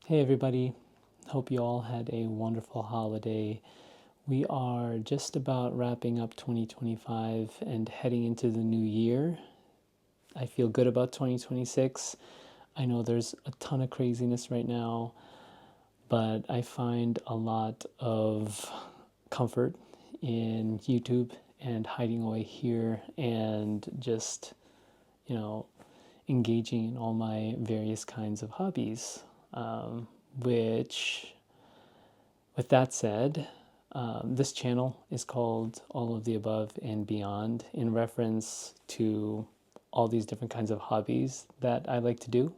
Hey everybody, hope you all had a wonderful holiday. We are just about wrapping up 2025 and heading into the new year. I feel good about 2026. I know there's a ton of craziness right now, but I find a lot of comfort in YouTube and hiding away here and just, you know, engaging in all my various kinds of hobbies. Which, with that said, this channel is called All of the Above and Beyond in reference to all these different kinds of hobbies that I like to do.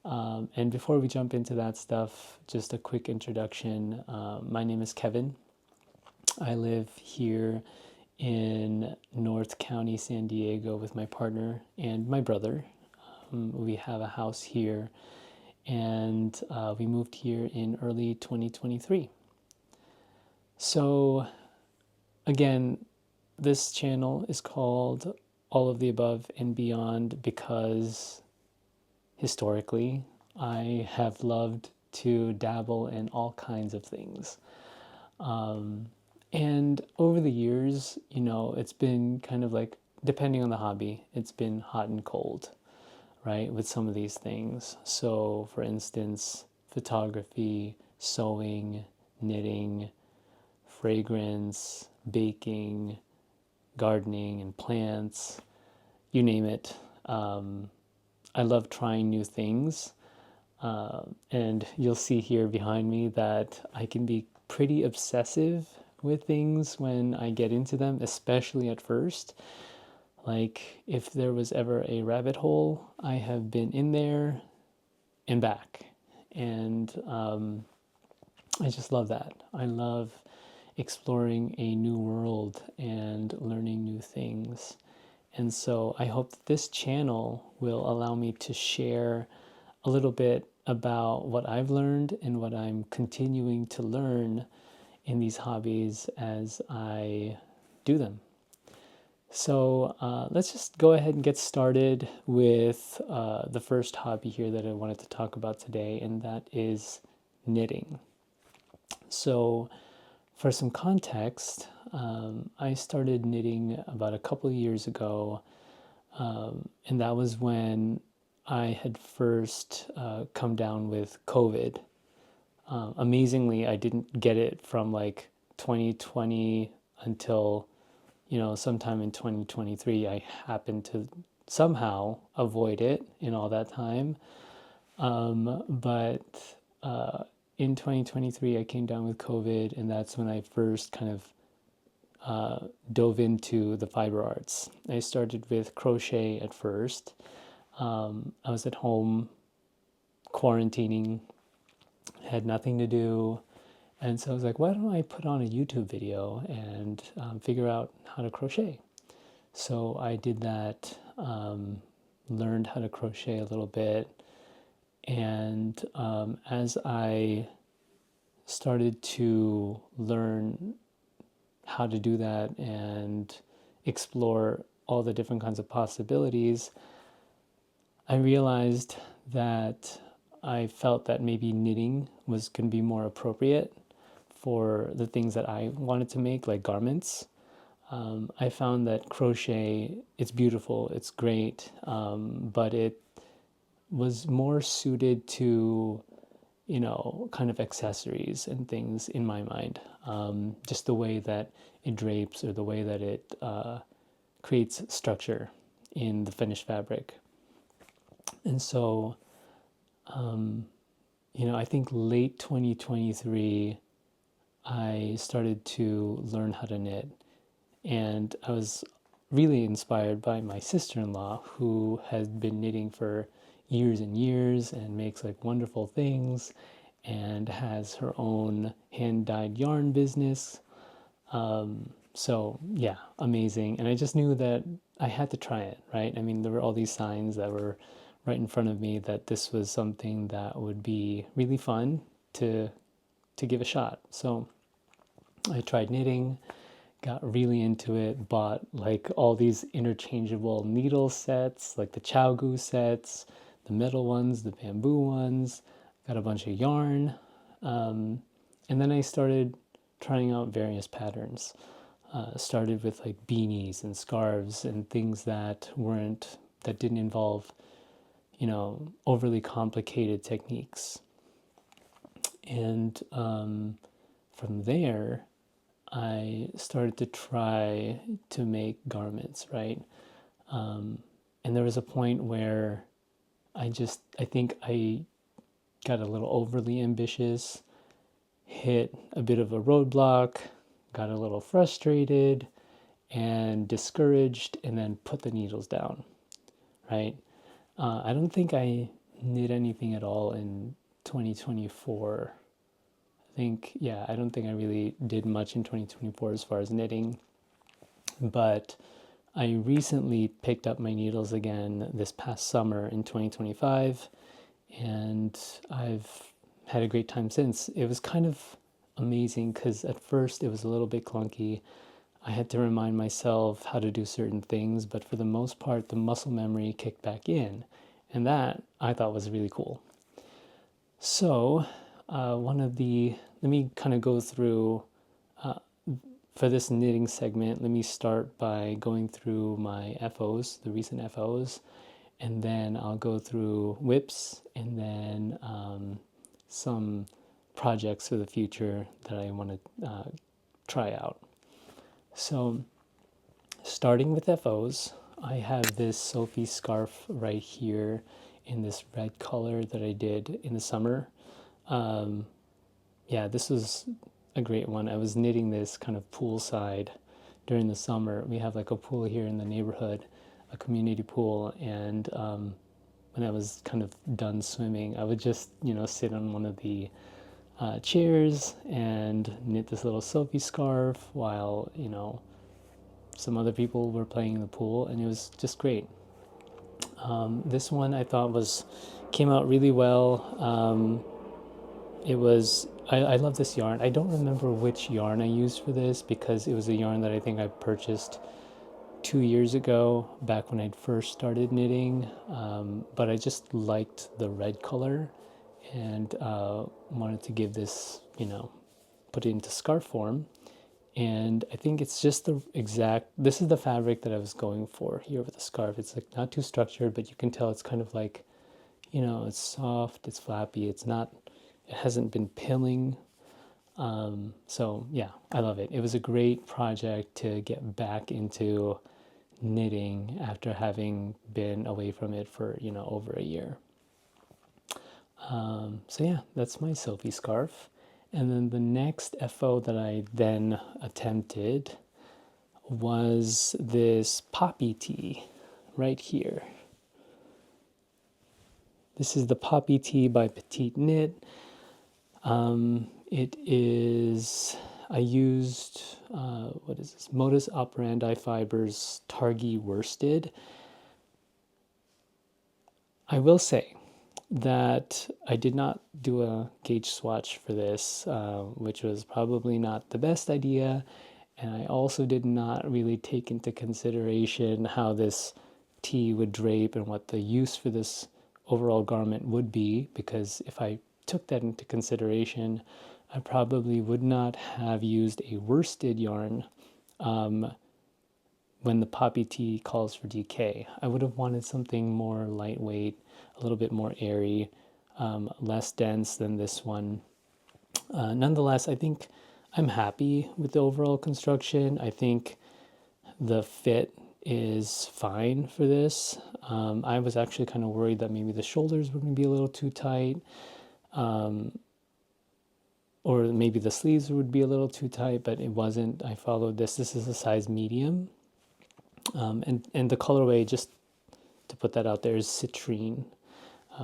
And before we jump into that stuff, just a quick introduction. My name is Kevin. I live here in North County, San Diego with my partner and my brother. We have a house here and we moved here in early 2023. So again, this channel is called All of the Above and Beyond because historically I have loved to dabble in all kinds of things. And over the years, it's been kind of like, depending on the hobby, it's been hot and cold, right, with some of these things. So, for instance, photography, sewing, knitting, fragrance, baking, gardening, and plants, you name it. I love trying new things. And you'll see here behind me that I can be pretty obsessive with things when I get into them, especially at first. Like, if there was ever a rabbit hole, I have been in there and back. And I just love that. I love exploring a new world and learning new things. And so I hope that this channel will allow me to share a little bit about what I've learned and what I'm continuing to learn in these hobbies as I do them. So let's just go ahead and get started with the first hobby here that I wanted to talk about today, and that is knitting. So for some context, I started knitting about a couple of years ago, and that was when I had first come down with COVID. Amazingly, I didn't get it from like 2020 until sometime in 2023. I happened to somehow avoid it in all that time. But in 2023, I came down with COVID, and that's when I first kind of dove into the fiber arts. I started with crochet at first. I was at home quarantining, had nothing to do. And so I was like, why don't I put on a YouTube video and figure out how to crochet? So I did that, learned how to crochet a little bit. And as I started to learn how to do that and explore all the different kinds of possibilities, I realized that I felt that maybe knitting was going to be more appropriate for the things that I wanted to make, like garments. I found that crochet, it's beautiful, it's great, but it was more suited to, kind of accessories and things in my mind. Just the way that it drapes or the way that it creates structure in the finished fabric. And so, I think late 2023, I started to learn how to knit. And I was really inspired by my sister-in-law, who has been knitting for years and years and makes like wonderful things and has her own hand-dyed yarn business. So yeah, amazing. And I just knew that I had to try it, right? I mean, there were all these signs that were right in front of me that this was something that would be really fun to give a shot. So I tried knitting, got really into it, bought like all these interchangeable needle sets, like the Chow Goo sets, the metal ones, the bamboo ones, got a bunch of yarn, and then I started trying out various patterns. Started with like beanies and scarves and things that didn't involve, overly complicated techniques. And from there, I started to try to make garments, right? And there was a point where I think I got a little overly ambitious, hit a bit of a roadblock, got a little frustrated and discouraged, and then put the needles down, right? I don't think I knit anything at all in 2024. I don't think I really did much in 2024 as far as knitting, but I recently picked up my needles again this past summer in 2025, and I've had a great time since. It was kind of amazing because at first it was a little bit clunky. I had to remind myself how to do certain things, but for the most part, the muscle memory kicked back in, and that I thought was really cool. So, let me kind of go through, for this knitting segment, let me start by going through my FOs, the recent FOs, and then I'll go through whips, and then some projects for the future that I want to try out. So, starting with FOs, I have this Sophie scarf right here in this red color that I did in the summer. This was a great one. I was knitting this kind of poolside during the summer. We have like a pool here in the neighborhood, a community pool, and when I was kind of done swimming, I would just, sit on one of the chairs and knit this little Sophie scarf while, some other people were playing in the pool, and it was just great. This one I thought came out really well. I love this yarn. I don't remember which yarn I used for this because it was a yarn that I think I purchased 2 years ago, back when I'd first started knitting. But I just liked the red color and wanted to give this, put it into scarf form. And I think it's just this is the fabric that I was going for here with the scarf. It's like not too structured, but you can tell it's kind of like, it's soft, it's flappy, it hasn't been pilling. So yeah, I love it. It was a great project to get back into knitting after having been away from it for, over a year. So yeah, that's my Sophie scarf. And then the next FO that I then attempted was this poppy tee right here. This is the poppy tee by PetiteKnit. I used, Modus Operandi Fibers Targhee worsted. I will say that I did not do a gauge swatch for this, which was probably not the best idea. And I also did not really take into consideration how this tee would drape and what the use for this overall garment would be, because if I took that into consideration, I probably would not have used a worsted yarn when the poppy tee calls for DK. I would have wanted something more lightweight, a little bit more airy, less dense than this one. Nonetheless, I think I'm happy with the overall construction. I think the fit is fine for this. I was actually kind of worried that maybe the shoulders were going to be a little too tight, or maybe the sleeves would be a little too tight, but it wasn't. I followed this. This is a size medium. And the colorway, just to put that out there, is Citrine,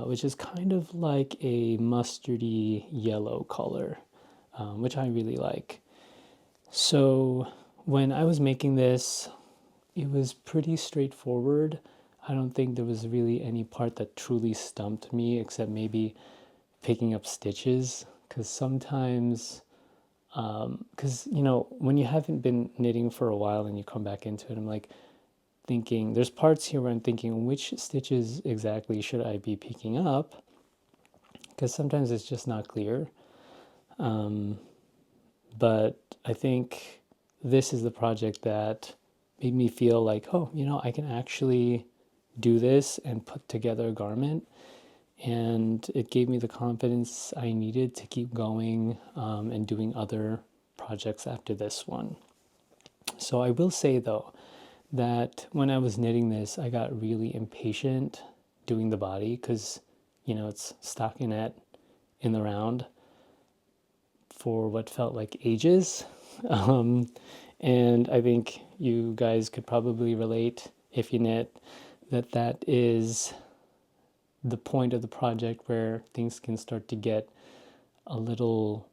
which is kind of like a mustardy yellow color, which I really like. So when I was making this, it was pretty straightforward. I don't think there was really any part that truly stumped me, except maybe picking up stitches, because sometimes, when you haven't been knitting for a while and you come back into it, I'm like thinking, there's parts here where I'm thinking, which stitches exactly should I be picking up? because sometimes it's just not clear. Um, but I think this is the project that made me feel like, oh, I can actually do this and put together a garment. And it gave me the confidence I needed to keep going and doing other projects after this one. So I will say though that when I was knitting this, I got really impatient doing the body because, it's stockinette in the round for what felt like ages. Um, and I think you guys could probably relate if you knit that is the point of the project where things can start to get a little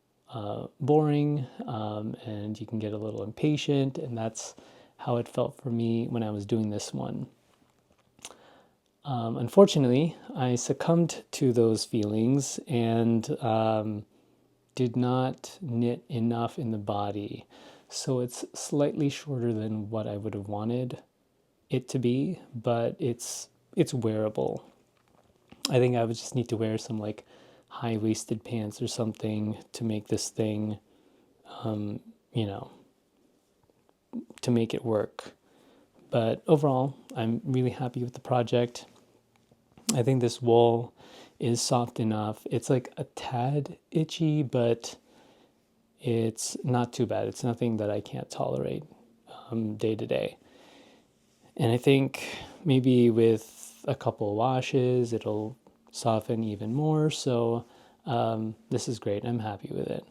boring and you can get a little impatient. And that's how it felt for me when I was doing this one. Unfortunately, I succumbed to those feelings and did not knit enough in the body. So it's slightly shorter than what I would have wanted it to be, but it's wearable. I think I would just need to wear some like high-waisted pants or something to make this thing, to make it work. But overall, I'm really happy with the project. I think this wool is soft enough. It's like a tad itchy, but it's not too bad. It's nothing that I can't tolerate day to day. And I think maybe with a couple of washes, it'll soften even more. So this is great. I'm happy with it.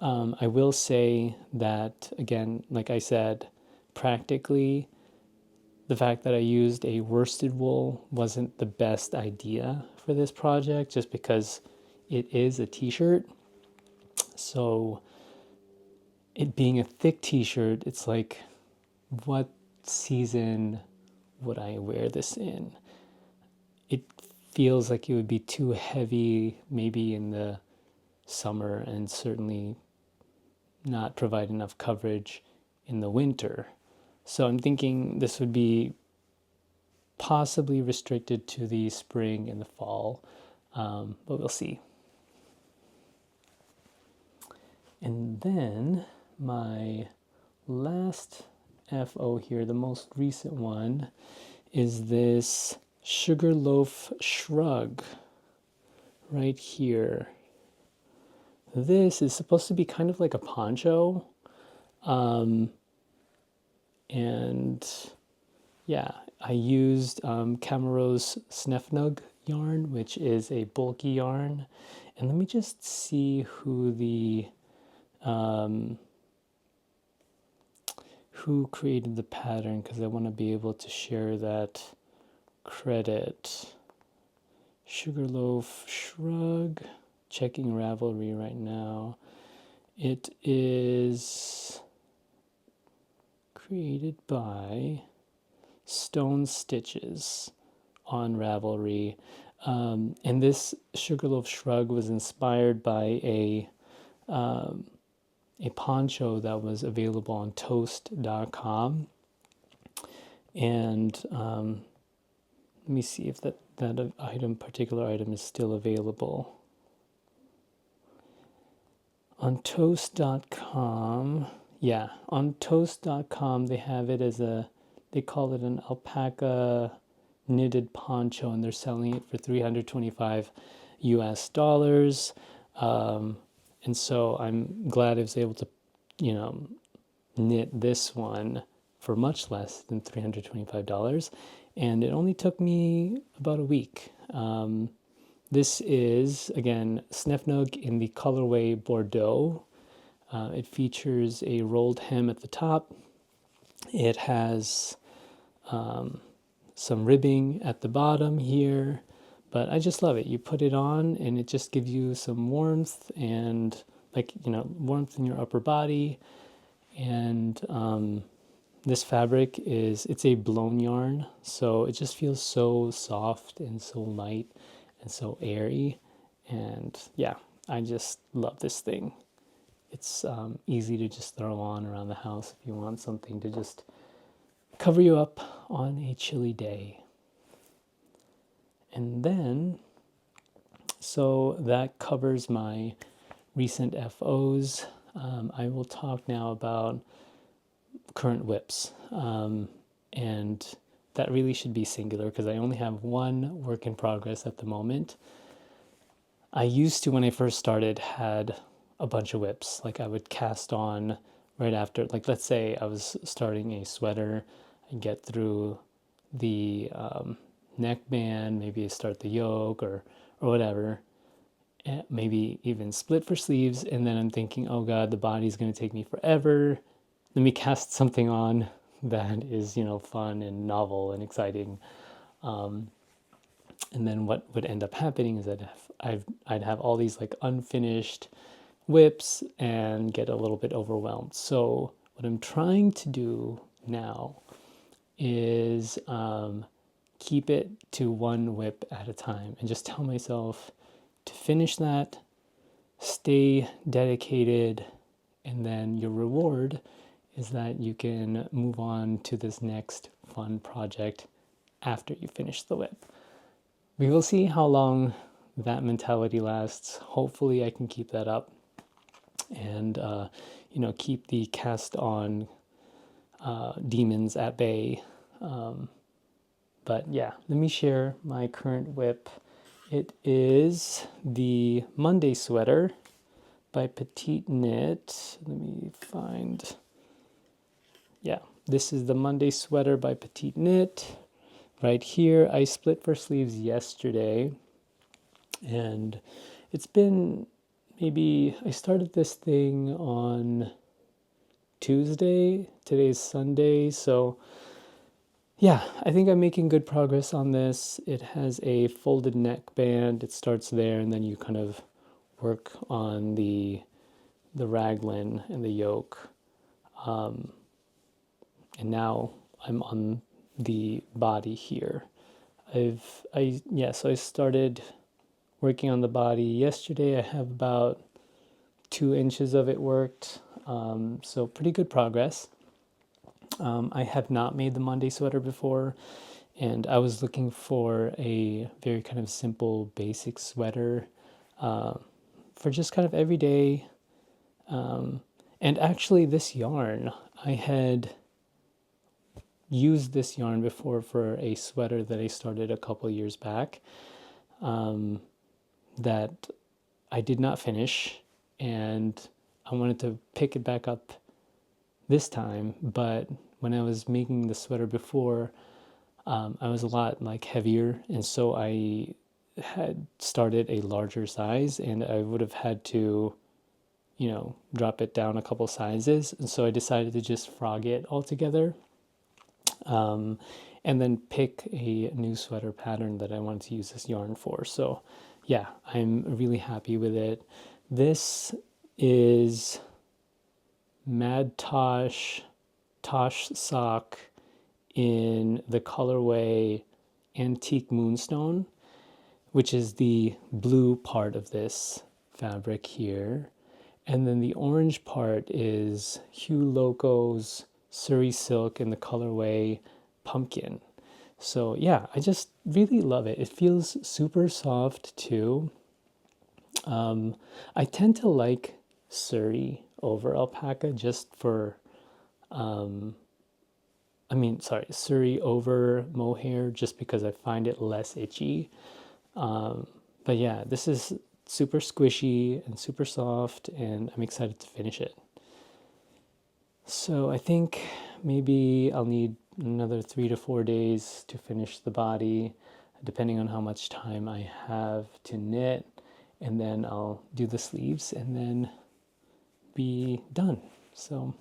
I will say that, again, like I said, practically, the fact that I used a worsted wool wasn't the best idea for this project just because it is a t-shirt. So it being a thick t-shirt, it's like, what season would I wear this in? It feels like it would be too heavy maybe in the summer and certainly not provide enough coverage in the winter. So I'm thinking this would be possibly restricted to the spring and the fall, but we'll see. And then my last FO here, the most recent one, is this Sugarloaf Shrug right here. This is supposed to be kind of like a poncho. And yeah, I used CaMaRose Snefnug yarn, which is a bulky yarn. And let me just see who created the pattern, because I want to be able to share that credit. Sugarloaf Shrug, checking Ravelry right now. It is created by Stone Stitches on Ravelry. And this Sugarloaf Shrug was inspired by a poncho that was available on toast.com. And let me see if that particular item is still available. On toast.com, yeah, on toast.com they have it as they call it an alpaca knitted poncho, and they're selling it for $325 US. And so I'm glad I was able to, knit this one for much less than $325. And it only took me about a week. This is, again, Snefnug in the colorway Bordeaux. It features a rolled hem at the top. It has some ribbing at the bottom here, but I just love it. You put it on and it just gives you some warmth and warmth in your upper body. And this fabric it's a blown yarn, so it just feels so soft and so light and so airy. And yeah, I just love this thing. It's easy to just throw on around the house if you want something to just cover you up on a chilly day. And then So that covers my recent FOs. I will talk now about current whips. And that really should be singular because I only have one work in progress at the moment. I used to, when I first started, had a bunch of whips. Like I would cast on right after, like let's say I was starting a sweater, and get through the neckband, maybe start the yoke or whatever, and maybe even split for sleeves. And then I'm thinking, oh God, the body's going to take me forever. Let me cast something on that is, fun and novel and exciting. And then what would end up happening is that I'd have all these like unfinished whips and get a little bit overwhelmed. So what I'm trying to do now is keep it to one whip at a time and just tell myself to finish that, stay dedicated, and then your reward is that you can move on to this next fun project after you finish the whip. We will see how long that mentality lasts. Hopefully I can keep that up and keep the cast on demons at bay. But yeah, let me share my current whip. It is the Monday sweater by PetiteKnit. Let me find. Yeah, this is the Monday sweater by PetiteKnit. Right here, I split for sleeves yesterday, and it's been I started this thing on Tuesday. Today's Sunday, so yeah, I think I'm making good progress on this. It has a folded neckband. It starts there, and then you kind of work on the raglan and the yoke. And now I'm on the body here. So I started working on the body yesterday. I have about 2 inches of it worked, so pretty good progress. I have not made the Monday sweater before, and I was looking for a very kind of simple, basic sweater for just kind of every day. And actually, this yarn, I had used this yarn before for a sweater that I started a couple years back that I did not finish, and I wanted to pick it back up this time. But when I was making the sweater before, I was a lot like heavier, and so I had started a larger size, and I would have had to drop it down a couple sizes, and so I decided to just frog it altogether. And then pick a new sweater pattern that I wanted to use this yarn for. So yeah, I'm really happy with it. This is madelinetosh Tosh sock in the colorway Antique Moonstone, which is the blue part of this fabric here. And then the orange part is Loco's Suri silk in the colorway Pumpkin. So yeah, I just really love it. It feels super soft too. I tend to like Suri over alpaca just for, Suri over mohair just because I find it less itchy. But yeah, this is super squishy and super soft, and I'm excited to finish it. So I think maybe I'll need another 3 to 4 days to finish the body, depending on how much time I have to knit, and then I'll do the sleeves and then be done. So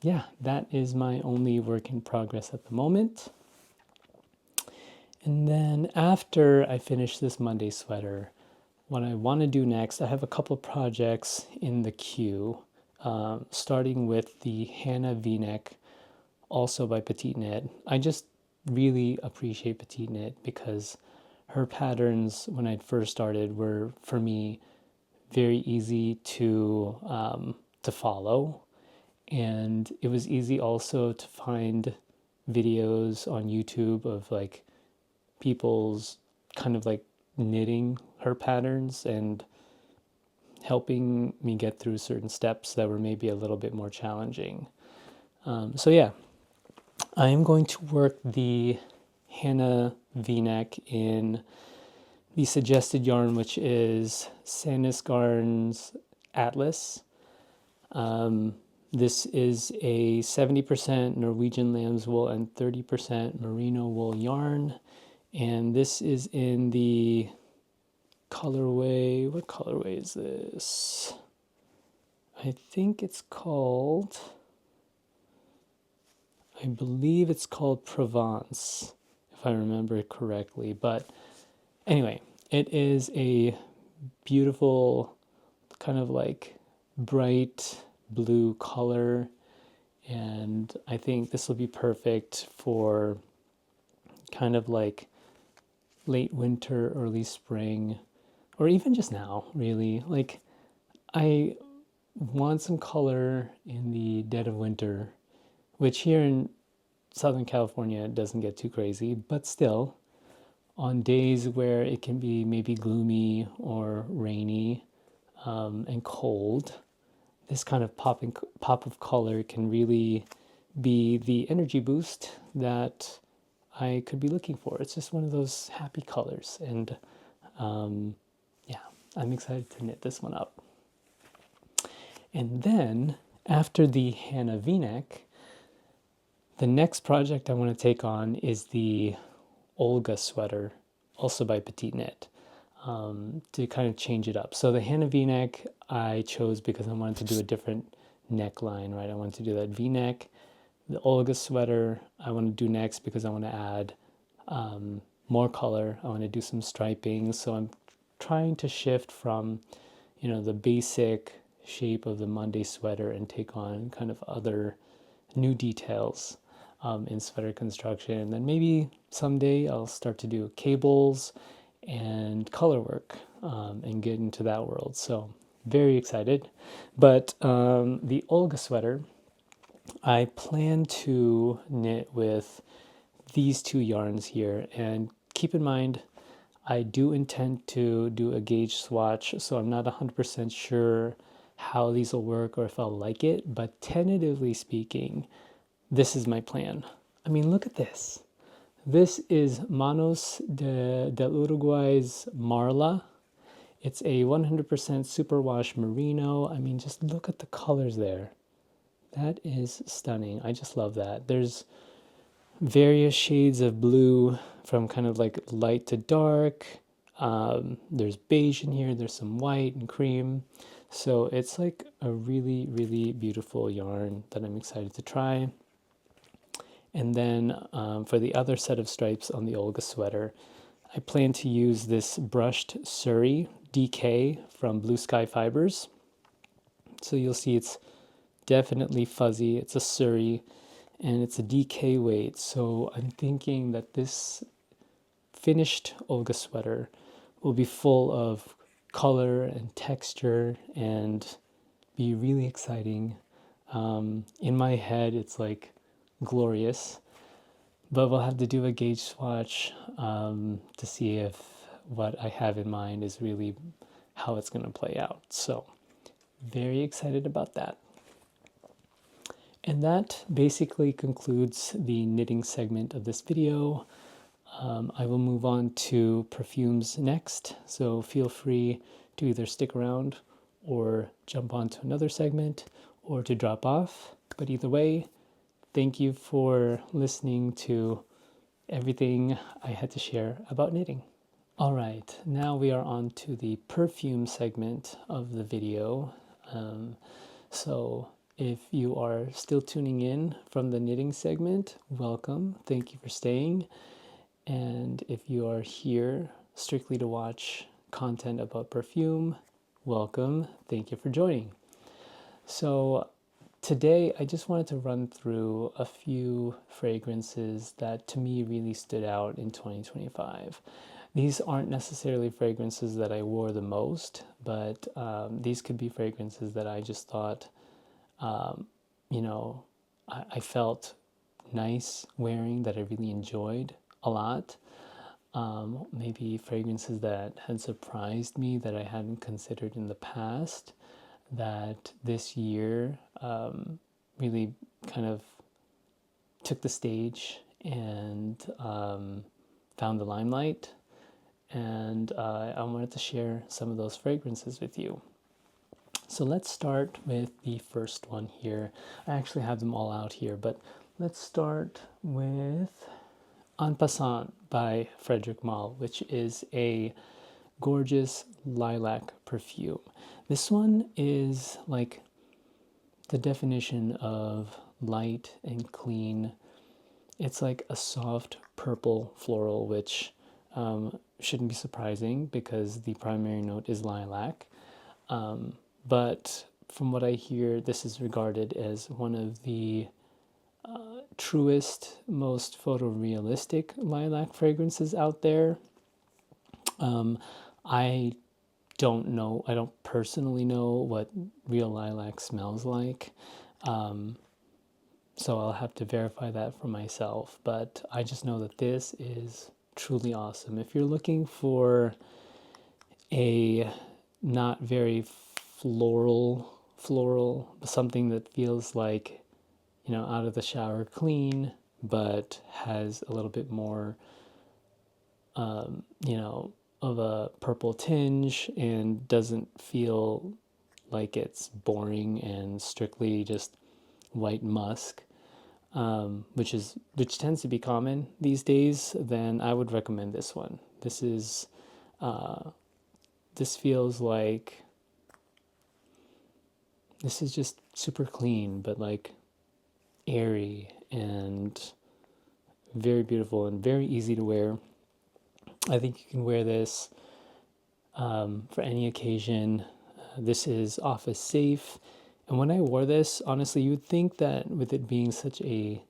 yeah, that is my only work in progress at the moment. And then after I finish this Monday sweater, what I want to do next, I have a couple of projects in the queue, starting with the Hannah V-neck, also by PetiteKnit. I just really appreciate PetiteKnit because her patterns, when I first started, were for me very easy to follow, and it was easy also to find videos on YouTube of like people's kind of like knitting her patterns and helping me get through certain steps that were maybe a little bit more challenging. So yeah, I am going to work the Hannah V-neck in the suggested yarn, which is Sandnes Garn's Atlas. This is a 70% Norwegian lamb's wool and 30% merino wool yarn. And this is in the colorway, what colorway is this? I think it's called, I believe it's called Provence, if I remember it correctly. But anyway, it is a beautiful kind of like bright blue color, and I think this will be perfect for kind of like late winter, early spring, or even just now, really. Like, I want some color in the dead of winter, which here in Southern California doesn't get too crazy, but still, on days where it can be maybe gloomy or rainy and cold, this kind of pop of color can really be the energy boost that I could be looking for. It's just one of those happy colors, and yeah, I'm excited to knit this one up. And then after the Hannah V-neck, the next project I want to take on is the Olga sweater, also by PetiteKnit, to kind of change it up. So the Hannah V-neck I chose because I wanted to do a different neckline, right? I wanted to do that V-neck. The Olga sweater I want to do next because I want to add more color. I want to do some striping. So I'm trying to shift from, the basic shape of the Monday sweater and take on kind of other new details in sweater construction. And then maybe someday I'll start to do cables and color work and get into that world. So very excited. But the Olga sweater, I plan to knit with these two yarns here. And keep in mind, I do intend to do a gauge swatch, so I'm not 100% sure how these will work or if I'll like it, but tentatively speaking, this is my plan. I mean, look at this. This is Manos del Uruguay's Malle. It's a 100% superwash merino. I mean, just look at the colors there. That is stunning. I just love that. There's various shades of blue from kind of like light to dark. There's beige in here. There's some white and cream. So it's like a really, really beautiful yarn that I'm excited to try. And then for the other set of stripes on the Olga sweater, I plan to use this brushed Suri DK from Blue Sky Fibers. So you'll see it's definitely fuzzy. It's a Suri and it's a DK weight. So I'm thinking that this finished Olga sweater will be full of color and texture and be really exciting. In my head, it's like glorious, but we'll have to do a gauge swatch to see if what I have in mind is really how it's going to play out. So very excited about that. And that basically concludes the knitting segment of this video. I will move on to perfumes next, so feel free to either stick around or jump on to another segment or to drop off. But either way, thank you for listening to everything I had to share about knitting. All right, now we are on to the perfume segment of the video. So if you are still tuning in from the knitting segment, welcome. Thank you for staying. And if you are here strictly to watch content about perfume, welcome. Thank you for joining. So today I just wanted to run through a few fragrances that to me really stood out in 2025. These aren't necessarily fragrances that I wore the most, but these could be fragrances that I just thought, I felt nice wearing, that I really enjoyed a lot. maybe fragrances that had surprised me that I hadn't considered in the past, that this year really kind of took the stage and found the limelight. And I wanted to share some of those fragrances with you. So let's start with the first one here. I actually have them all out here, but let's start with En Passant by Frederic Malle, which is a gorgeous lilac perfume. This one is like the definition of light and clean. It's like a soft purple floral, which shouldn't be surprising because the primary note is lilac. But from what I hear, this is regarded as one of the truest, most photorealistic lilac fragrances out there. I don't know, I don't personally know what real lilac smells like. So I'll have to verify that for myself. But I just know that this is truly awesome. If you're looking for a not very floral, something that feels like, you know, out of the shower clean, but has a little bit more, you know, of a purple tinge and doesn't feel like it's boring and strictly just white musk, which tends to be common these days, then I would recommend this one. This is this feels like this is just super clean, but like airy and very beautiful and very easy to wear. I think you can wear this for any occasion. This is office safe. And when I wore this, honestly, you would think that with it being such a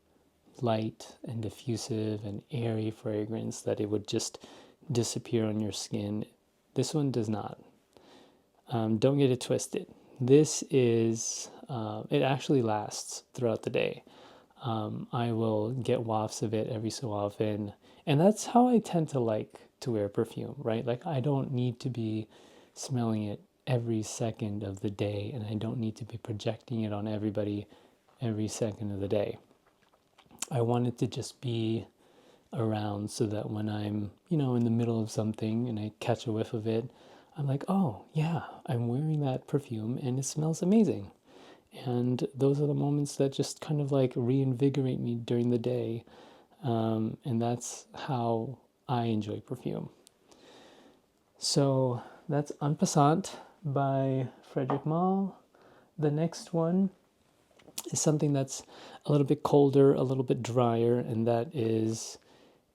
light and diffusive and airy fragrance that it would just disappear on your skin. This one does not. Don't get it twisted. This is, it actually lasts throughout the day. I will get wafts of it every so often. And that's how I tend to like to wear perfume, right? Like I don't need to be smelling it every second of the day, and I don't need to be projecting it on everybody every second of the day. I want it to just be around so that when I'm, you know, in the middle of something and I catch a whiff of it, I'm like, oh yeah, I'm wearing that perfume and it smells amazing. And those are the moments that just kind of like reinvigorate me during the day. And that's how I enjoy perfume. So that's En Passant by Frederic Malle. The next one is something that's a little bit colder, a little bit drier, and that is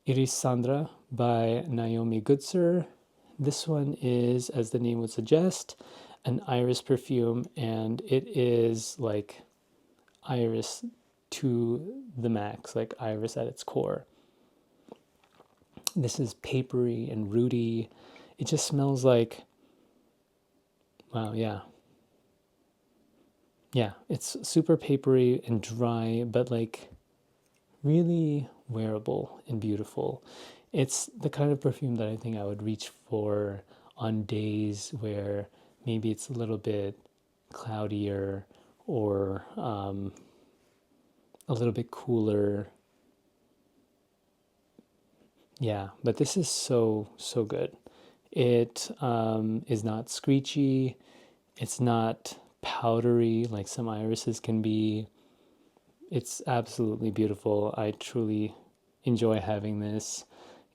Cendre by Naomi Goodsir. This one is, as the name would suggest, an iris perfume, and it is like iris to the max, like iris at its core. This is papery and rooty. It just smells like, wow, yeah. Yeah, it's super papery and dry, but like really wearable and beautiful. It's the kind of perfume that I think I would reach for on days where maybe it's a little bit cloudier or a little bit cooler. Yeah, but this is so good. It is not screechy. It's not powdery like some irises can be. It's absolutely beautiful. I truly enjoy having this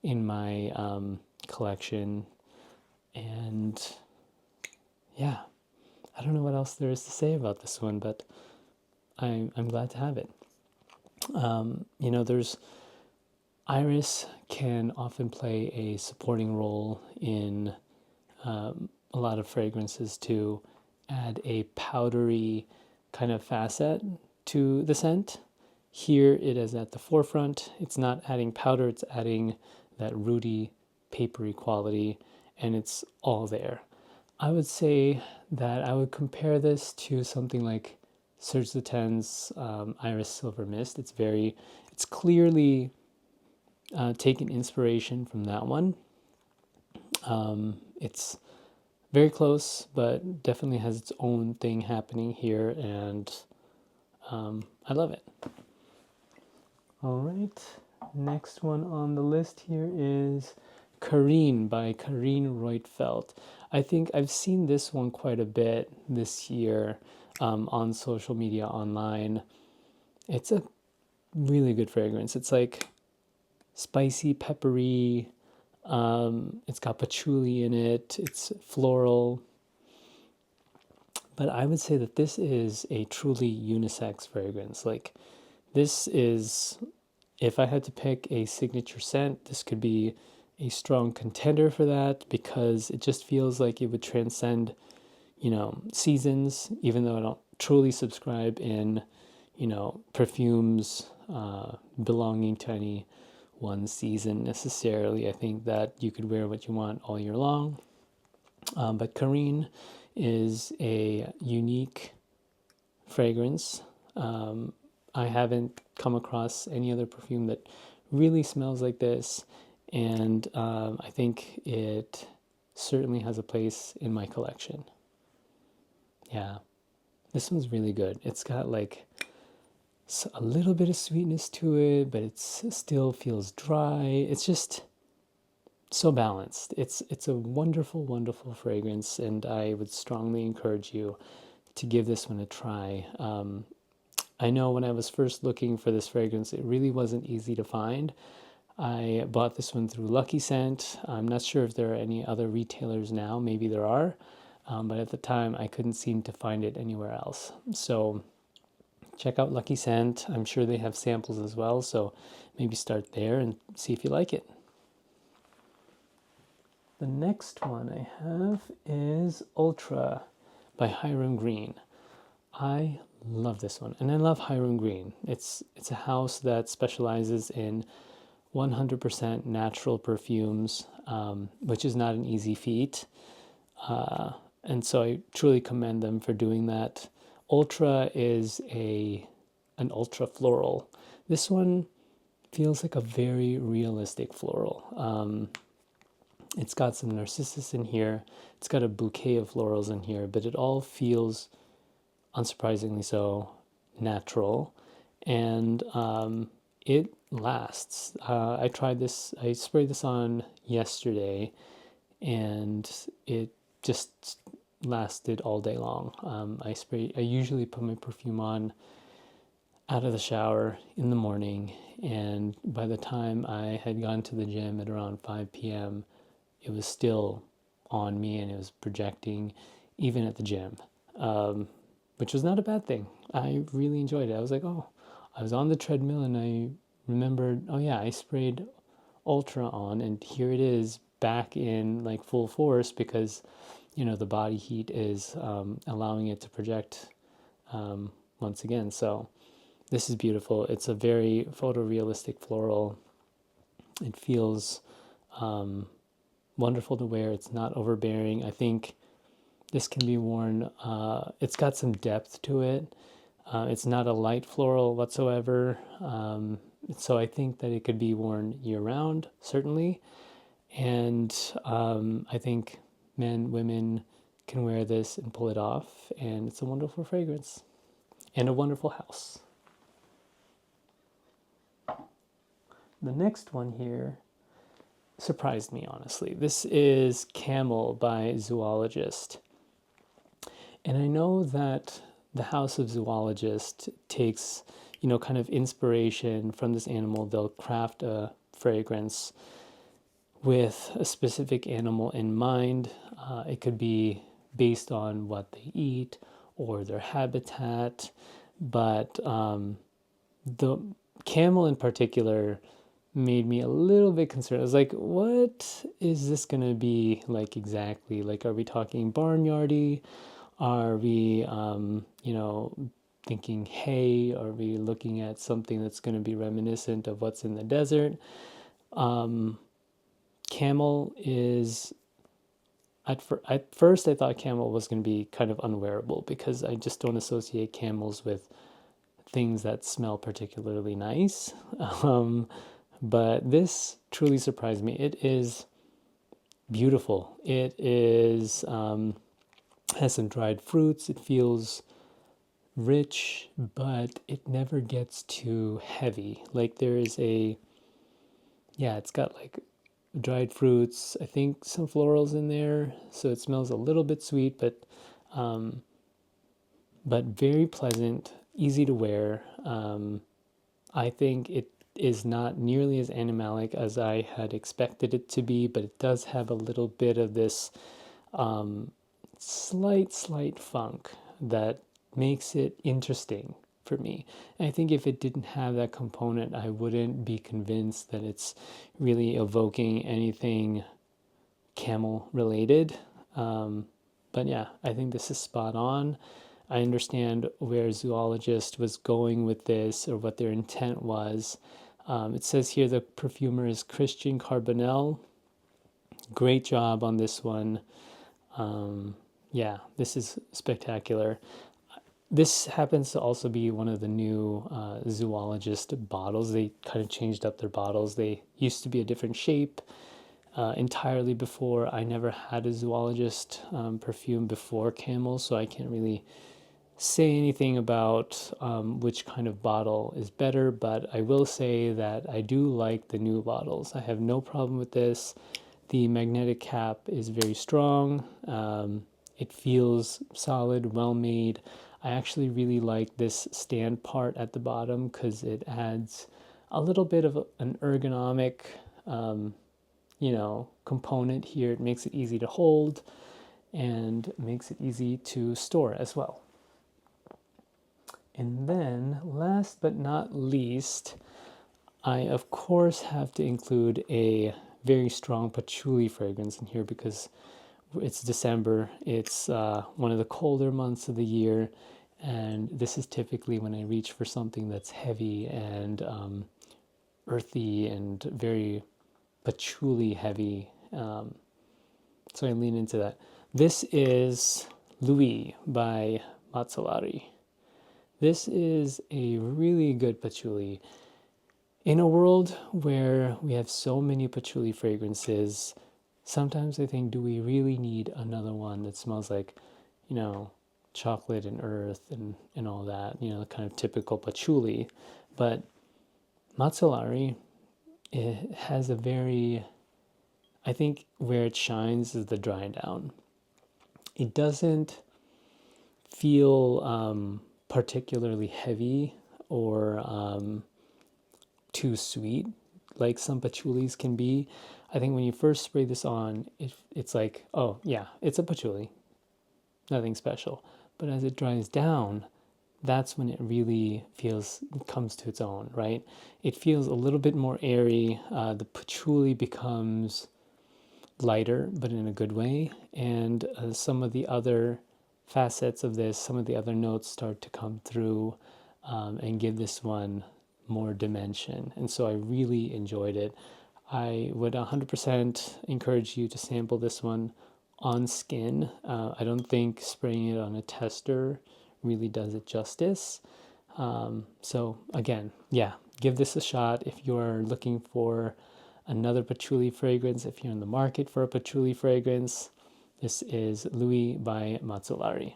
in my collection. And yeah, I don't know what else there is to say about this one, but I'm glad to have it. You know, there's iris can often play a supporting role in a lot of fragrances to add a powdery kind of facet to the scent. Here it is at the forefront. It's not adding powder, it's adding that rooty, papery quality, and it's all there. I would say that I would compare this to something like Serge Lutens' Iris Silver Mist. It's clearly taken inspiration from that one. It's very close, but definitely has its own thing happening here, and I love it. All right, next one on the list here is Carine by Carine Roitfeld. I think I've seen this one quite a bit this year on social media, online. It's a really good fragrance. It's like spicy, peppery. It's got patchouli in it. It's floral. But I would say that this is a truly unisex fragrance. Like, this is, if I had to pick a signature scent, this could be a strong contender for that, because it just feels like it would transcend, seasons, even though I don't truly subscribe in, perfumes belonging to any one season necessarily. I think that you could wear what you want all year long. But Carine is a unique fragrance. I haven't come across any other perfume that really smells like this, and I think it certainly has a place in my collection. Yeah, this one's really good. It's got like a little bit of sweetness to it, but it still feels dry. It's just so balanced. It's a wonderful, wonderful fragrance, and I would strongly encourage you to give this one a try. I know when I was first looking for this fragrance, it really wasn't easy to find. I bought this one through Lucky Scent. I'm not sure if there are any other retailers now. Maybe there are, but at the time I couldn't seem to find it anywhere else. So check out Lucky Scent. I'm sure they have samples as well, so maybe start there and see if you like it. The next one I have is Ultra by Hiram Green. I love this one, and I love Hiram Green. It's a house that specializes in 100% natural perfumes, which is not an easy feat, and so I truly commend them for doing that. Ultra is an ultra floral. This one feels like a very realistic floral. It's got some narcissus in here. It's got a bouquet of florals in here, but it all feels, unsurprisingly so, natural, and it lasts. I tried this. I sprayed this on yesterday, and it just lasted all day long. I usually put my perfume on out of the shower in the morning, and by the time I had gone to the gym at around 5 p.m., it was still on me, and it was projecting even at the gym, which was not a bad thing. I really enjoyed it. I was like, I was on the treadmill, and I remembered, I sprayed Ultra on, and here it is back in like full force, because the body heat is allowing it to project once again. So this is beautiful. It's a very photorealistic floral. It feels wonderful to wear. It's not overbearing. I think this can be worn. It's got some depth to it. It's not a light floral whatsoever. So I think that it could be worn year round, certainly. And I think men, women can wear this and pull it off. And it's a wonderful fragrance and a wonderful house. The next one here surprised me, honestly. This is Camel by Zoologist. And I know that the House of Zoologist takes, kind of inspiration from this animal. They'll craft a fragrance with a specific animal in mind. It could be based on what they eat or their habitat. But the camel in particular made me a little bit concerned. I was like, what is this going to be like exactly? Like, are we talking barnyardy? Are we, thinking hay? Are we looking at something that's going to be reminiscent of what's in the desert? Camel is, at first I thought camel was going to be kind of unwearable, because I just don't associate camels with things that smell particularly nice. but this truly surprised me. It is beautiful. It is has some dried fruits. It feels rich, but it never gets too heavy. Like there is it's got like dried fruits. I think some florals in there, so it smells a little bit sweet, but very pleasant, easy to wear. I think it is not nearly as animalic as I had expected it to be, but it does have a little bit of this slight funk that makes it interesting for me. And I think if it didn't have that component, I wouldn't be convinced that it's really evoking anything camel related. But yeah, I think this is spot on. I understand where Zoologist was going with this, or what their intent was. It says here the perfumer is Christian Carbonell. Great job on this one. Yeah, this is spectacular. This happens to also be one of the new Zoologist bottles. They kind of changed up their bottles. They used to be a different shape entirely before. I never had a Zoologist perfume before Camel, so I can't really say anything about which kind of bottle is better, but I will say that I do like the new bottles. I have no problem with this. The magnetic cap is very strong. It feels solid, well made. I actually really like this stand part at the bottom because it adds a little bit of an ergonomic, component here. It makes it easy to hold and makes it easy to store as well. And then, last but not least, I of course have to include a very strong patchouli fragrance in here because it's December. It's one of the colder months of the year, and this is typically when I reach for something that's heavy and earthy and very patchouli heavy. So I lean into that. This is Louis by Mazzolari. This is a really good patchouli. In a world where we have so many patchouli fragrances, sometimes I think, do we really need another one that smells like, chocolate and earth and all that, kind of typical patchouli. But Mazzolari, it has a very, I think where it shines is the dry down. It doesn't feel particularly heavy or too sweet like some patchoulis can be. I think when you first spray this on, it's like, oh yeah, it's a patchouli, nothing special. But as it dries down, that's when it really comes to its own, right? It feels a little bit more airy. The patchouli becomes lighter, but in a good way. And some of the other facets of this, some of the other notes start to come through and give this one more dimension. And so I really enjoyed it. I would 100% encourage you to sample this one on skin. I don't think spraying it on a tester really does it justice. So again, yeah, give this a shot if you're looking for another patchouli fragrance. If you're in the market for a patchouli fragrance, this is Louis by Mazzolari.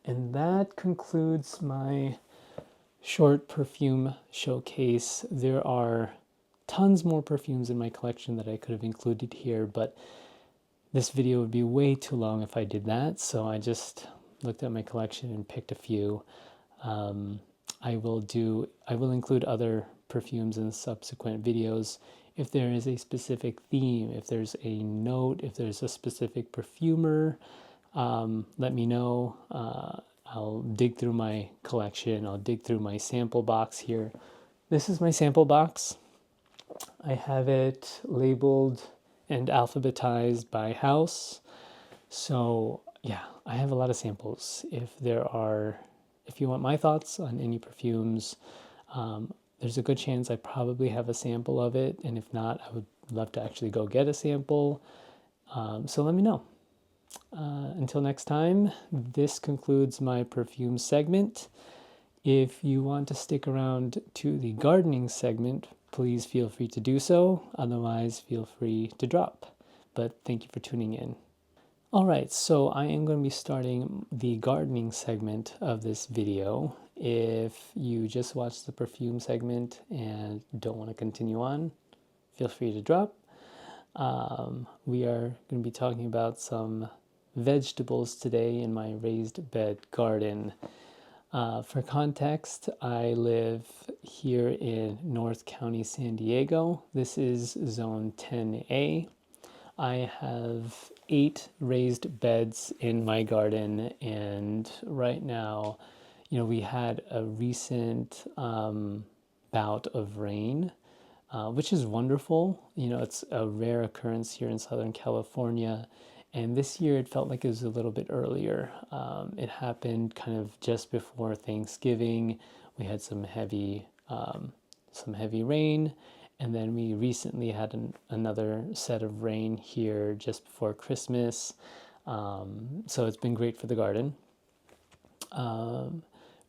And that concludes my short perfume showcase. There are tons more perfumes in my collection that I could have included here, but this video would be way too long if I did that, so I just looked at my collection and picked a few. I will include other perfumes in subsequent videos. If there is a specific theme, if there's a note, if there's a specific perfumer, let me know. I'll dig through my collection. I'll dig through my sample box here. This is my sample box. I have it labeled and alphabetized by house. So yeah, I have a lot of samples. If you want my thoughts on any perfumes, there's a good chance I probably have a sample of it. And if not, I would love to actually go get a sample. So let me know. Until next time, this concludes my perfume segment. If you want to stick around to the gardening segment, please feel free to do so. Otherwise, feel free to drop. But thank you for tuning in. All right, so I am going to be starting the gardening segment of this video. If you just watched the perfume segment and don't want to continue on, feel free to drop. We are going to be talking about some vegetables today in my raised bed garden. For context, I live here in North County, San Diego. This is Zone 10A. I have 8 raised beds in my garden, and right now, we had a recent bout of rain, which is wonderful. It's a rare occurrence here in Southern California, and this year it felt like it was a little bit earlier. It happened kind of just before Thanksgiving. We had some heavy rain. And then we recently had another set of rain here just before Christmas. So it's been great for the garden.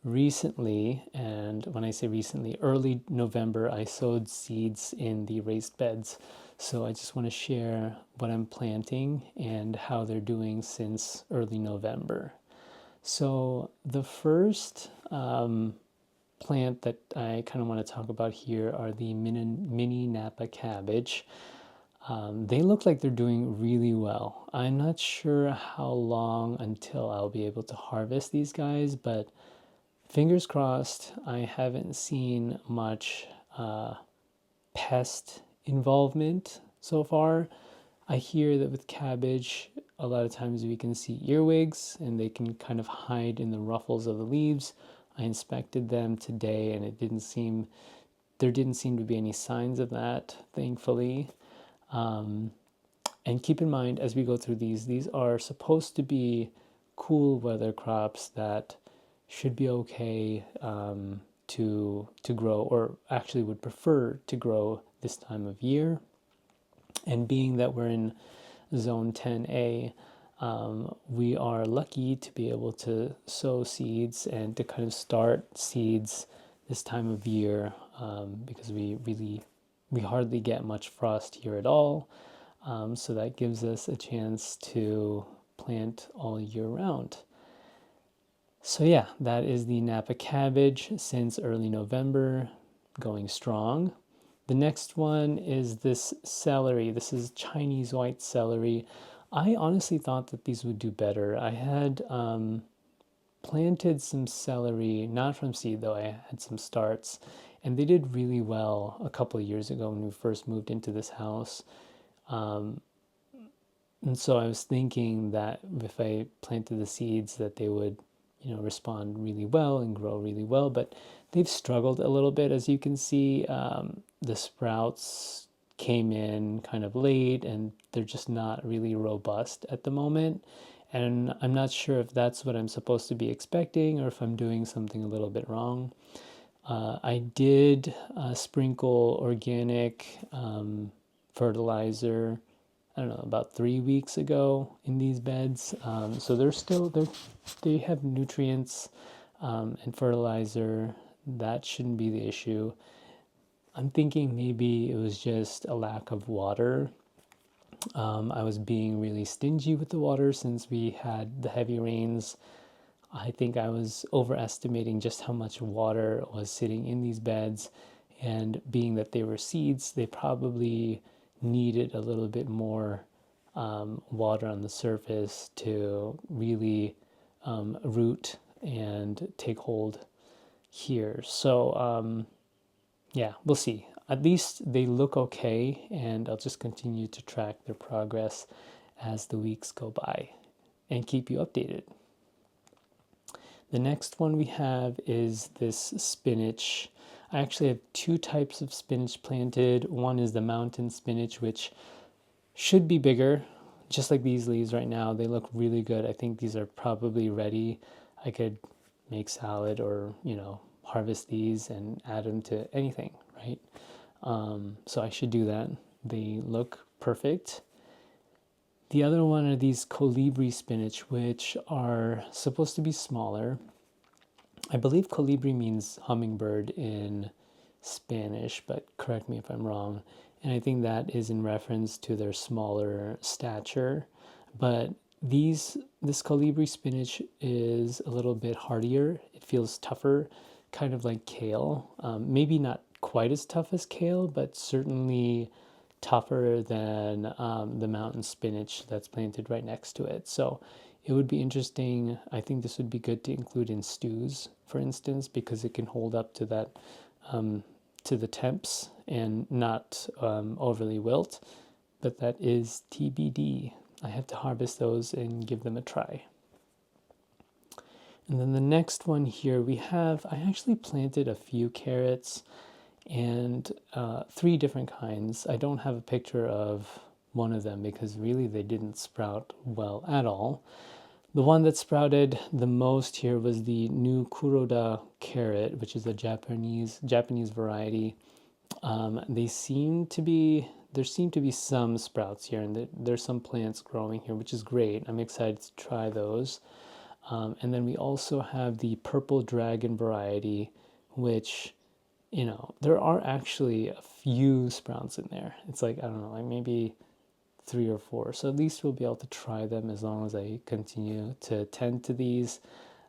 Recently, and when I say recently, early November, I sowed seeds in the raised beds. So I just want to share what I'm planting and how they're doing since early November. So the first plant that I kind of want to talk about here are the mini Napa cabbage. They look like they're doing really well. I'm not sure how long until I'll be able to harvest these guys, but fingers crossed. I haven't seen much pest involvement so far. I hear that with cabbage, a lot of times we can see earwigs and they can kind of hide in the ruffles of the leaves. I inspected them today and there didn't seem to be any signs of that, thankfully. And keep in mind, as we go through these are supposed to be cool weather crops that should be okay to grow, or actually would prefer to grow this time of year. And being that we're in Zone 10A, we are lucky to be able to sow seeds and to kind of start seeds this time of year, because we hardly get much frost here at all. So that gives us a chance to plant all year round. So yeah, that is the Napa cabbage since early November, going strong. The next one is this celery. This is Chinese white celery. I honestly thought that these would do better. I had planted some celery, not from seed though, I had some starts, and they did really well a couple of years ago when we first moved into this house. And so I was thinking that if I planted the seeds that they would respond really well and grow really well, but they've struggled a little bit. As you can see, the sprouts came in kind of late and they're just not really robust at the moment. And I'm not sure if that's what I'm supposed to be expecting or if I'm doing something a little bit wrong. I did sprinkle organic fertilizer, I don't know, about 3 weeks ago in these beds. So they have nutrients and fertilizer. That shouldn't be the issue. I'm thinking maybe it was just a lack of water. I was being really stingy with the water since we had the heavy rains. I think I was overestimating just how much water was sitting in these beds, and being that they were seeds, they probably needed a little bit more water on the surface to really root and take hold here. So yeah, we'll see. At least they look okay, and I'll just continue to track their progress as the weeks go by and keep you updated. The next one we have is this spinach. I actually have 2 types of spinach planted. One is the mountain spinach, which should be bigger, just like these leaves right now. They look really good. I think these are probably ready. I could make salad or, harvest these and add them to anything, right? So I should do that. They look perfect. The other one are these colibri spinach, which are supposed to be smaller. I believe colibri means hummingbird in Spanish, but correct me if I'm wrong. And I think that is in reference to their smaller stature. But this colibri spinach is a little bit hardier. It feels tougher, kind of like kale. Maybe not quite as tough as kale, but certainly tougher than the mountain spinach that's planted right next to it. So it would be interesting. I think this would be good to include in stews, for instance, because it can hold up to that, to the temps and not overly wilt. But that is TBD. I have to harvest those and give them a try. And then the next one here I actually planted a few carrots and 3 different kinds. I don't have a picture of one of them because really they didn't sprout well at all. The one that sprouted the most here was the new Kuroda carrot, which is a Japanese variety. There seem to be some sprouts here, and there's some plants growing here, which is great. I'm excited to try those. And then we also have the purple dragon variety, which, there are actually a few sprouts in there. It's like, I don't know, like maybe 3 or 4. So at least we'll be able to try them as long as I continue to tend to these.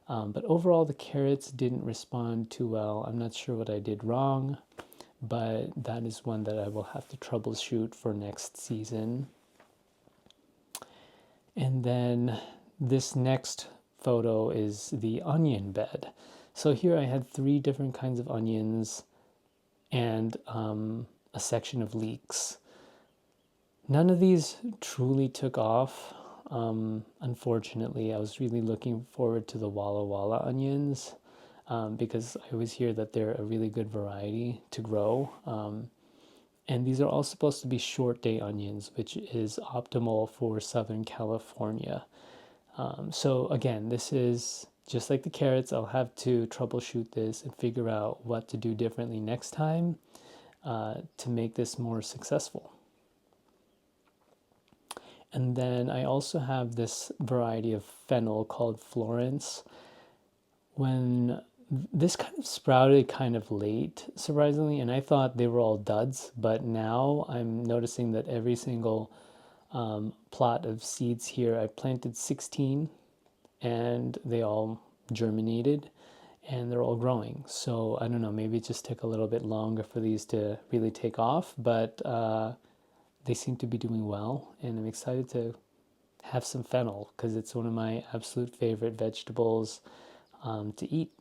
But overall, the carrots didn't respond too well. I'm not sure what I did wrong, but that is one that I will have to troubleshoot for next season. And then this next photo is the onion bed. So here I had 3 different kinds of onions and a section of leeks. None of these truly took off. Unfortunately, I was really looking forward to the Walla Walla onions because I always hear that they're a really good variety to grow. And these are all supposed to be short day onions, which is optimal for Southern California. So again, this is just like the carrots. I'll have to troubleshoot this and figure out what to do differently next time to make this more successful. And then I also have this variety of fennel called Florence. When this kind of sprouted kind of late, surprisingly, and I thought they were all duds, but now I'm noticing that every single plot of seeds here, I planted 16 and they all germinated and they're all growing. So I don't know, maybe it just took a little bit longer for these to really take off, but they seem to be doing well, and I'm excited to have some fennel because it's one of my absolute favorite vegetables to eat.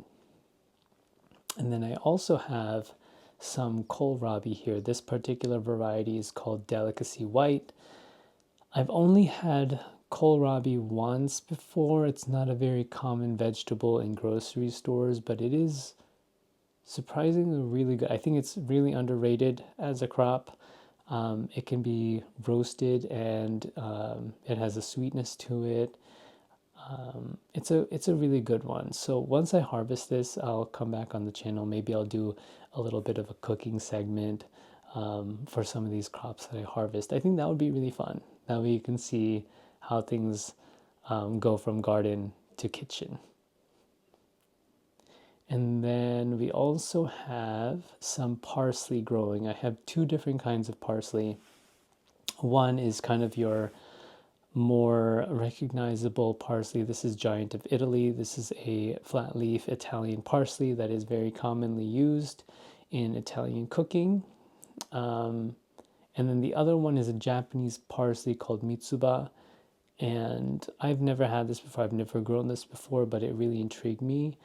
And then I also have some kohlrabi here. This particular variety is called Delicacy White. I've only had kohlrabi once before. It's not a very common vegetable in grocery stores, but it is surprisingly really good. I think it's really underrated as a crop. It can be roasted and it has a sweetness to it. It's a really good one. So once I harvest this, I'll come back on the channel. Maybe I'll do a little bit of a cooking segment for some of these crops that I harvest. I think that would be really fun. That way you can see how things go from garden to kitchen. And then we also have some parsley growing. I have 2 different kinds of parsley. One is kind of your more recognizable parsley. This is Giant of Italy. This is a flat leaf Italian parsley that is very commonly used in Italian cooking. And then the other one is a Japanese parsley called Mitsuba. And I've never had this before. I've never grown this before, but it really intrigued me.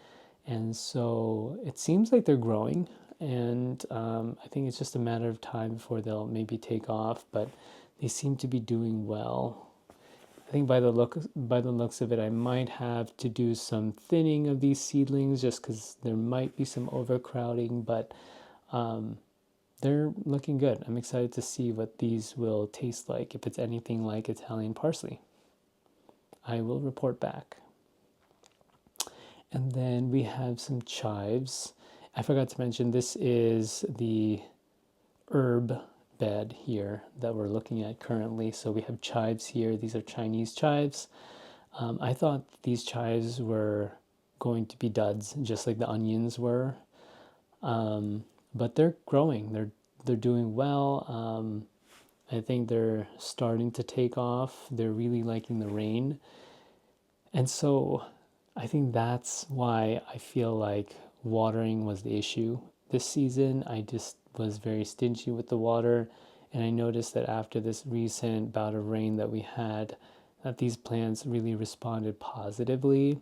And so it seems like they're growing, and I think it's just a matter of time before they'll maybe take off, but they seem to be doing well. I think by the looks of it, I might have to do some thinning of these seedlings just because there might be some overcrowding, but they're looking good. I'm excited to see what these will taste like, if it's anything like Italian parsley. I will report back. And then we have some chives. I forgot to mention this is the herb bed here that we're looking at currently. So we have chives here. These are Chinese chives. I thought these chives were going to be duds, just like the onions were. But they're growing. They're doing well. I think they're starting to take off. They're really liking the rain. And so I think that's why I feel like watering was the issue this season. I just was very stingy with the water. And I noticed that after this recent bout of rain that we had, that these plants really responded positively.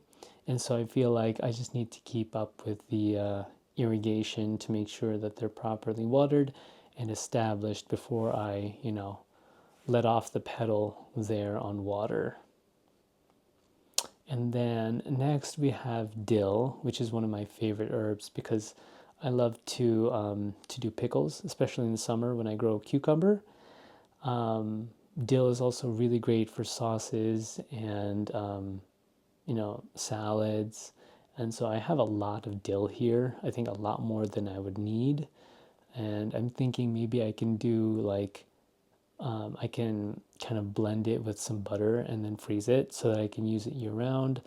And so I feel like I just need to keep up with the irrigation to make sure that they're properly watered and established before I, let off the pedal there on water. And then next we have dill, which is one of my favorite herbs because I love to do pickles, especially in the summer when I grow cucumber. Dill is also really great for sauces and salads. And so I have a lot of dill here. I think a lot more than I would need. And I'm thinking maybe I can do I can kind of blend it with some butter and then freeze it so that I can use it year round.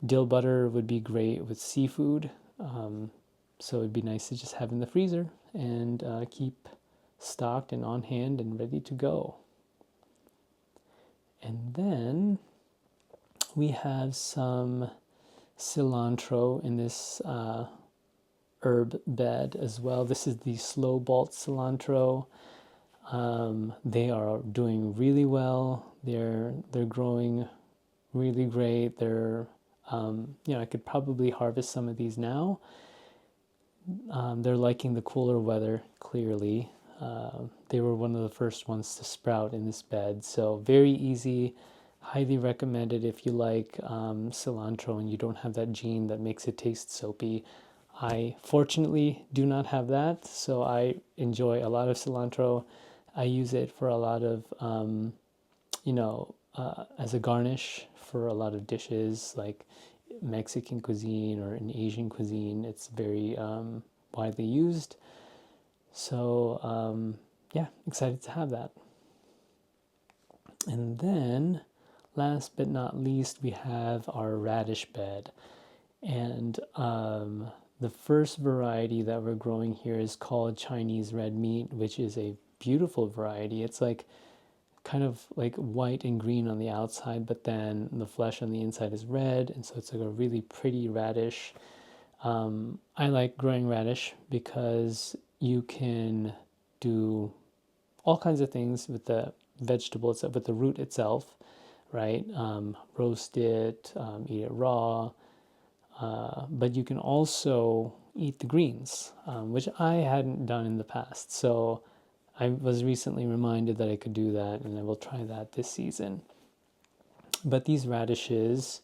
Dill butter would be great with seafood. So it'd be nice to just have in the freezer and keep stocked and on hand and ready to go. And then we have some cilantro in this herb bed as well. This is the slow bolt cilantro. They are doing really well. They're growing really great. They're I could probably harvest some of these now. They're liking the cooler weather, clearly. They were one of the first ones to sprout in this bed, so very easy. Highly recommended if you like cilantro and you don't have that gene that makes it taste soapy. I fortunately do not have that, so I enjoy a lot of cilantro. I use it for a lot of, as a garnish for a lot of dishes like Mexican cuisine or in Asian cuisine. It's very widely used. So, excited to have that. And then, last but not least, we have our radish bed. And the first variety that we're growing here is called Chinese red meat, which is a beautiful variety. It's like kind of like white and green on the outside, but then the flesh on the inside is red, and so it's like a really pretty radish. I like growing radish because you can do all kinds of things with the vegetable itself, with the root itself, right? Roast it, eat it raw, but you can also eat the greens, which I hadn't done in the past. So I was recently reminded that I could do that, and I will try that this season. But these radishes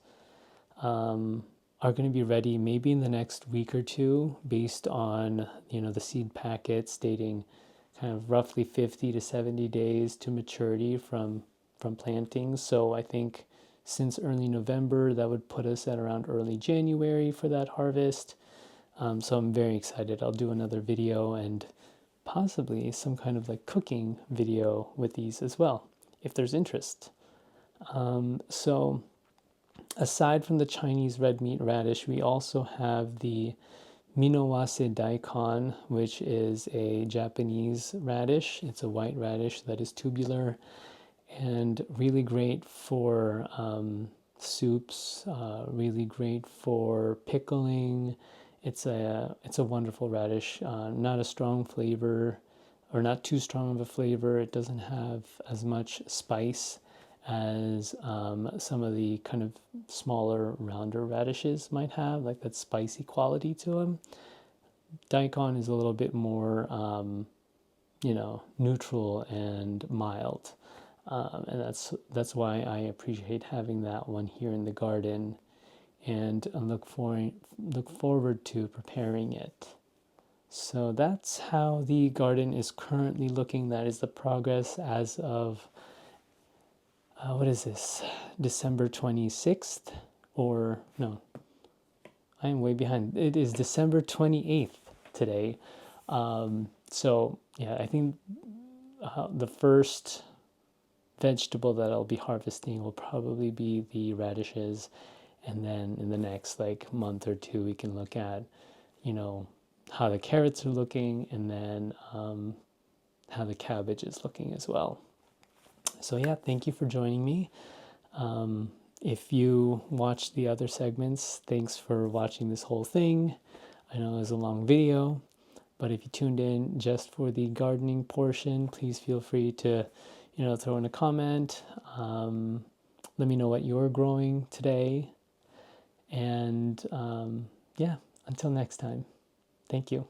are going to be ready maybe in the next week or two, based on the seed packet stating kind of roughly 50 to 70 days to maturity from planting. So I think since early November, that would put us at around early January for that harvest. So I'm very excited. I'll do another video and possibly some kind of like cooking video with these as well, if there's interest. So aside from the Chinese red meat radish, we also have the Minowase daikon, which is a Japanese radish. It's a white radish that is tubular and really great for soups, really great for pickling. It's a wonderful radish, not a strong flavor, or not too strong of a flavor. It doesn't have as much spice as some of the kind of smaller, rounder radishes might have, like that spicy quality to them. Daikon is a little bit more, neutral and mild, and that's why I appreciate having that one here in the garden, and look forward to preparing it. So that's how the garden is currently looking. That is the progress as of what is this, December 26th, or no, I am way behind. It is December 28th today. So yeah, I think the first vegetable that I'll be harvesting will probably be the radishes, And then in the next like month or two, we can look at, how the carrots are looking, and then how the cabbage is looking as well. So yeah, thank you for joining me. If you watched the other segments, thanks for watching this whole thing. I know it was a long video, but if you tuned in just for the gardening portion, please feel free to, throw in a comment. Let me know what you're growing today. And yeah, until next time, thank you.